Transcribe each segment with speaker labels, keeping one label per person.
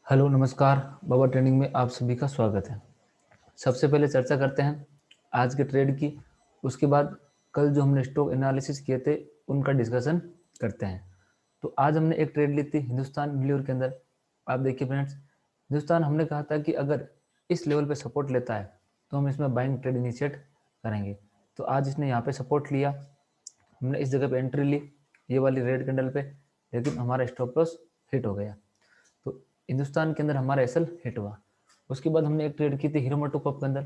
Speaker 1: Hello नमस्कार। बाबा trading में आप सभी का स्वागत है। सबसे पहले चर्चा करते हैं आज के ट्रेड की। उसके बाद कल जो हमने स्टॉक एनालिसिस किए थे उनका डिस्कशन करते हैं। तो आज हमने एक ट्रेड ली थी हिंदुस्तान यूनिलीवर के अंदर। आप देखिए फ्रेंड्स, हिंदुस्तान हमने कहा था कि अगर इस लेवल पे सपोर्ट लेता है तो हम इसमें बाइंग ट्रेड इनिशिएट करेंगे। तो आज इसने यहाँ पे सपोर्ट लिया, हमने इस जगह पे एंट्री ली ये वाली रेड कैंडल पे, लेकिन हमारा स्टॉप लॉस हिट हो गया। तो हिंदुस्तान के अंदर हमारा एसएल हिट हुआ। उसके बाद हमने एक ट्रेड की थी हीरो मोटोकॉर्प के अंदर।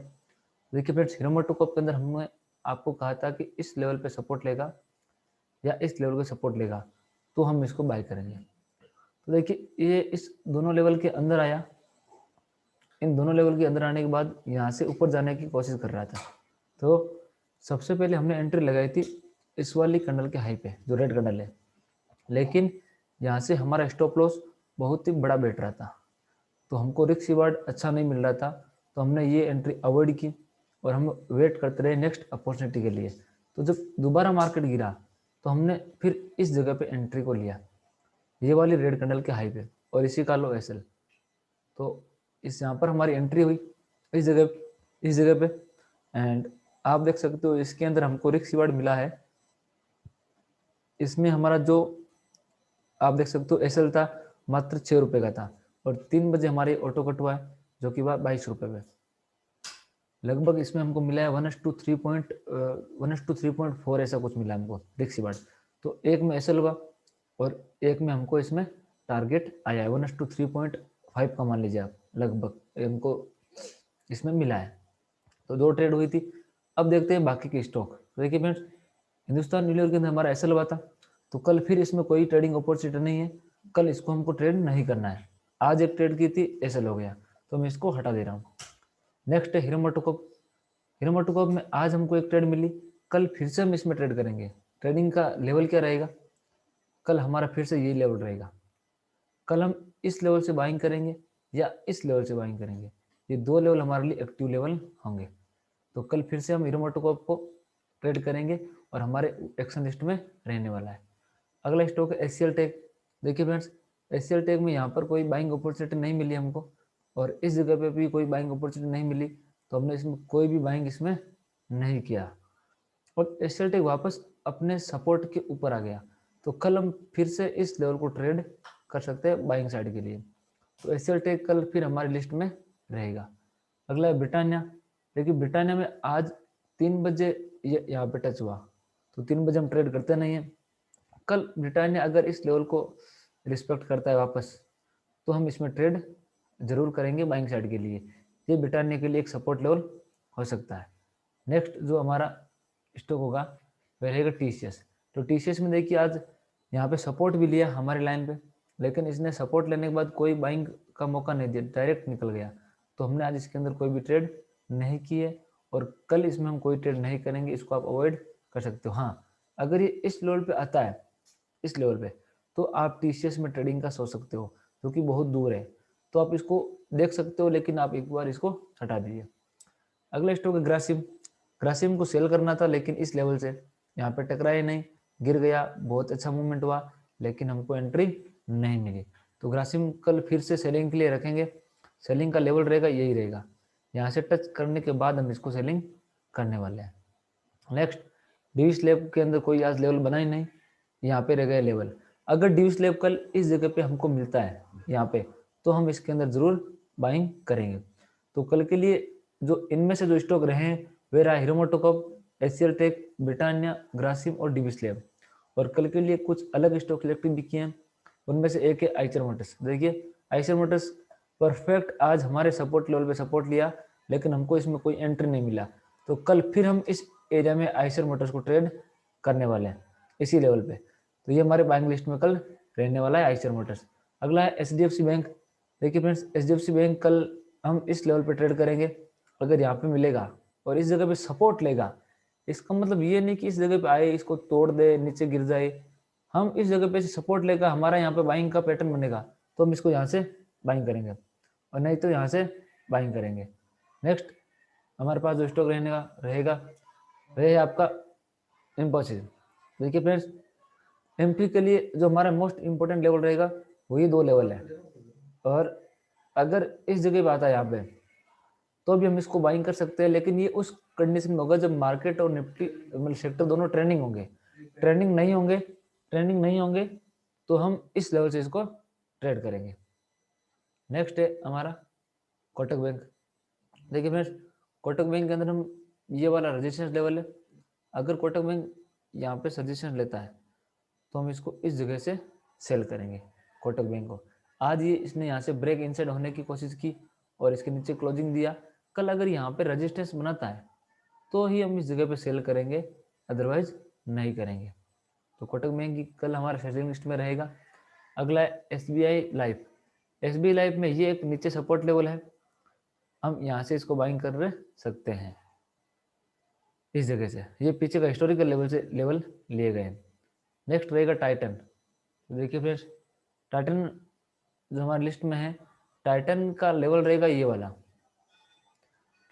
Speaker 1: देखिए फ्रेंड्स, हीरो मोटोकॉर्प के अंदर हमने आपको कहा था कि इस लेवल पे सपोर्ट लेगा या इस लेवल पे सपोर्ट लेगा तो हम इसको बाय करेंगे। तो देखिए ये इस दोनों लेवल के अंदर आया। इन दोनों लेवल के अंदर आने के बाद यहाँ से ऊपर जाने की कोशिश कर रहा था। तो सबसे पहले हमने एंट्री लगाई थी इस वाली कैंडल के हाई पे जो रेड कैंडल है, लेकिन यहाँ से हमारा स्टॉप लॉस बहुत ही बड़ा बैठ रहा था, तो हमको रिस्क रिवार्ड अच्छा नहीं मिल रहा था। तो हमने ये एंट्री अवॉइड की और हम वेट करते रहे नेक्स्ट अपॉर्चुनिटी के लिए। तो जब दोबारा मार्केट गिरा तो हमने फिर इस जगह पे एंट्री को लिया, ये वाली रेड कैंडल के हाई पे और इसी का लो एसएल। तो इस यहाँ पर हमारी एंट्री हुई इस जगह पे एंड आप देख सकते हो इसके अंदर हमको रिस्क रिवार्ड मिला है। इसमें हमारा जो आप देख सकते हो एसएल था मात्र 6 रुपये का था और 3 बजे हमारे ऑटो कट हुआ है जो कि 22 रुपये पे। लगभग इसमें हमको मिला है 1:3.4 ऐसा कुछ मिला हमको रिस्क रिवार्ड। तो एक में एसएल हुआ और एक में हमको इसमें टारगेट आया है 1:3.5 का, मान लीजिए आप, लगभग हमको इसमें मिला है। तो 2 ट्रेड हुई थी। अब देखते हैं बाकी के स्टॉक। तो देखिए फ्रेंड्स, हिंदुस्तान यूनिलीवर के अंदर हमारा एसएल हुआ था, तो कल फिर इसमें कोई ट्रेडिंग अपॉर्चुनिटी नहीं है, कल इसको हमको ट्रेड नहीं करना है। आज एक ट्रेड की थी एसएल हो गया तो मैं इसको हटा दे रहा हूँ। नेक्स्ट है हीरो मोटोकॉर्प। हीरो मोटोकॉर्प में आज हमको एक ट्रेड मिली, कल फिर से हम इसमें ट्रेड करेंगे। ट्रेडिंग का लेवल क्या रहेगा, कल हमारा फिर से यही लेवल रहेगा। कल हम इस लेवल से बाइंग करेंगे या इस लेवल से बाइंग करेंगे, ये 2 लेवल हमारे लिए एक्टिव लेवल होंगे। तो कल फिर से हम हीरो मोटोकॉर्प को ट्रेड करेंगे और हमारे एक्शन लिस्ट में रहने वाला है। अगला स्टॉक है एचसीएल टेक। देखिए फ्रेंड्स, एचसीएल टेक में यहाँ पर कोई बाइंग अपॉर्चुनिटी नहीं मिली हमको और इस जगह पे भी कोई बाइंग अपॉर्चुनिटी नहीं मिली, तो हमने इसमें कोई भी बाइंग इसमें नहीं किया और एचसीएल टेक वापस अपने सपोर्ट के ऊपर आ गया। तो कल हम फिर से इस लेवल को ट्रेड कर सकते हैं बाइंग साइड के लिए। तो एचसीएल टेक कल फिर हमारी लिस्ट में रहेगा। अगला है ब्रिटानिया। देखिए ब्रिटानिया में आज 3 बजे ये यहाँ पे टच हुआ, तो 3 बजे हम ट्रेड करते नहीं है। कल ब्रिटानिया अगर इस लेवल को रिस्पेक्ट करता है वापस, तो हम इसमें ट्रेड जरूर करेंगे बाइंग साइड के लिए। ये ब्रिटानिया के लिए एक सपोर्ट लेवल हो सकता है। नेक्स्ट जो हमारा स्टॉक होगा वह रहेगा टीसीएस। तो टीसीएस में देखिए आज यहाँ पे सपोर्ट भी लिया हमारे लाइन पे, लेकिन इसने सपोर्ट लेने के बाद कोई बाइंग का मौका नहीं दिया, डायरेक्ट निकल गया। तो हमने आज इसके अंदर कोई भी ट्रेड नहीं की है और कल इसमें हम कोई ट्रेड नहीं करेंगे, इसको आप अवॉइड कर सकते हो। हाँ, अगर ये इस लेवल पे आता है, इस लेवल पे, तो आप टीसीएस में ट्रेडिंग का सोच सकते हो, क्योंकि बहुत दूर है। तो आप इसको देख सकते हो, लेकिन आप एक बार इसको हटा दीजिए। अगला स्टॉक है ग्रासिम। ग्रासिम को सेल करना था, लेकिन इस लेवल से यहाँ पे टकराया नहीं, गिर गया। बहुत अच्छा मूवमेंट हुआ लेकिन हमको एंट्री नहीं मिली। तो ग्रासिम कल फिर से सेलिंग के लिए रखेंगे। सेलिंग का लेवल रहेगा यही रहेगा, यहाँ से टच करने के बाद हम इसको सेलिंग करने वाले हैं। नेक्स्ट, डी स्लैब के अंदर कोई आज लेवल बना ही नहीं, यहाँ पे रह गया लेवल। अगर डी स्लैब कल इस जगह पे हमको मिलता है यहाँ पे, तो हम इसके अंदर जरूर बाइंग करेंगे। तो कल के लिए जो इनमें से जो स्टॉक रहे हैं वे रहा Hero MotoCorp, HCL Tech, Britannia, Grasim और डी स्लैब। और कल के लिए कुछ अलग स्टॉक सिलेक्टिव भी किए हैं, उनमें से एक है आइचर मोटर्स। देखिए आइचर मोटर्स परफेक्ट आज हमारे सपोर्ट लेवल पे सपोर्ट लिया, लेकिन हमको इसमें कोई एंट्री नहीं मिला। तो कल फिर हम इस एरिया में आइचर मोटर्स को ट्रेड करने वाले हैं इसी लेवल पे। तो ये हमारे बाइंग लिस्ट में कल रहने वाला है आइचर मोटर्स। अगला है एचडीएफसी बैंक। देखिए फ्रेंड्स, एचडीएफसी बैंक कल हम इस लेवल पे ट्रेड करेंगे। अगर यहाँ पे मिलेगा और इस जगह पे सपोर्ट लेगा, इसका मतलब ये नहीं कि इस जगह पे आए इसको तोड़ दे नीचे गिर जाए। हम इस जगह पे सपोर्ट लेगा, हमारा यहाँ पे बाइंग का पैटर्न बनेगा, तो हम इसको यहाँ से बाइंग करेंगे और नहीं तो यहाँ से बाइंग करेंगे। नेक्स्ट हमारे पास जो स्टॉक रहने का रहेगा वह है आपका इम्पोसिस। देखिए फ्रेंड्स, एमपी के लिए जो हमारा मोस्ट इंपोर्टेंट लेवल रहेगा वो ये 2 लेवल है। और अगर इस जगह बात है यहाँ पे तो भी हम इसको बाइंग कर सकते हैं, लेकिन ये उस कंडीशन में होगा जब मार्केट और निफ्टी मतलब सेक्टर दोनों ट्रेंडिंग होंगे। ट्रेंडिंग नहीं होंगे तो हम इस लेवल से इसको ट्रेड करेंगे। नेक्स्ट है हमारा कोटक बैंक। देखिए फ्रेंड्स, कोटक बैंक के अंदर हम ये वाला रेजिस्टेंस लेवल है, अगर कोटक बैंक यहाँ पे सजेशन लेता है तो हम इसको इस जगह से सेल करेंगे कोटक बैंक को। आज ये इसने यहाँ से ब्रेक इनसाइड होने की कोशिश की और इसके नीचे क्लोजिंग दिया। कल अगर यहाँ पे रेजिस्टेंस बनाता है तो ही हम इस जगह पे सेल करेंगे, अदरवाइज नहीं करेंगे। तो कोटक बैंक की कल हमारा सेलिंग लिस्ट में रहेगा। अगला है SBI लाइफ। SBI लाइफ में ये एक नीचे सपोर्ट लेवल है, हम यहाँ से इसको बाइंग कर सकते हैं इस जगह से। ये पीछे का हिस्टोरिकल लेवल से लेवल लिए गए हैं। नेक्स्ट रहेगा टाइटन। तो देखिए फ्रेंड्स, टाइटन जो हमारी लिस्ट में है, टाइटन का लेवल रहेगा ये वाला।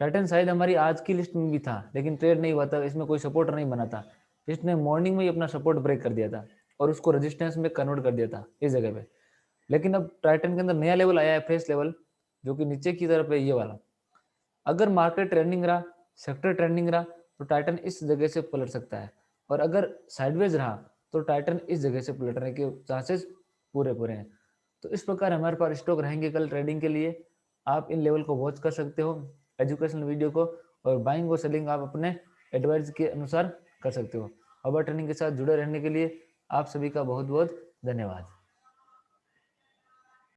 Speaker 1: टाइटन शायद हमारी आज की लिस्ट में भी था लेकिन ट्रेड नहीं हुआ था, इसमें कोई सपोर्ट नहीं बना था। इसने मॉर्निंग में ही अपना सपोर्ट ब्रेक कर दिया था और उसको रेजिस्टेंस में कन्वर्ट कर दिया था इस जगह पे। लेकिन अब टाइटन के अंदर नया लेवल आया है, फ्रेश लेवल, जो कि नीचे की तरफ है ये वाला। अगर मार्केट ट्रेंडिंग रहा, सेक्टर ट्रेंडिंग रहा तो टाइटन इस जगह से पलट सकता है, और अगर साइडवेज रहा तो टाइटन इस जगह से पलटने के चांसेस पूरे हैं। तो इस प्रकार हमारे पास स्टॉक रहेंगे कल ट्रेडिंग के लिए। आप इन लेवल को वॉच कर सकते हो एजुकेशनल वीडियो को, और बाइंग और सेलिंग आप अपने एडवाइस के अनुसार कर सकते हो। अबर ट्रेनिंग के साथ जुड़े रहने के लिए आप सभी का बहुत बहुत धन्यवाद।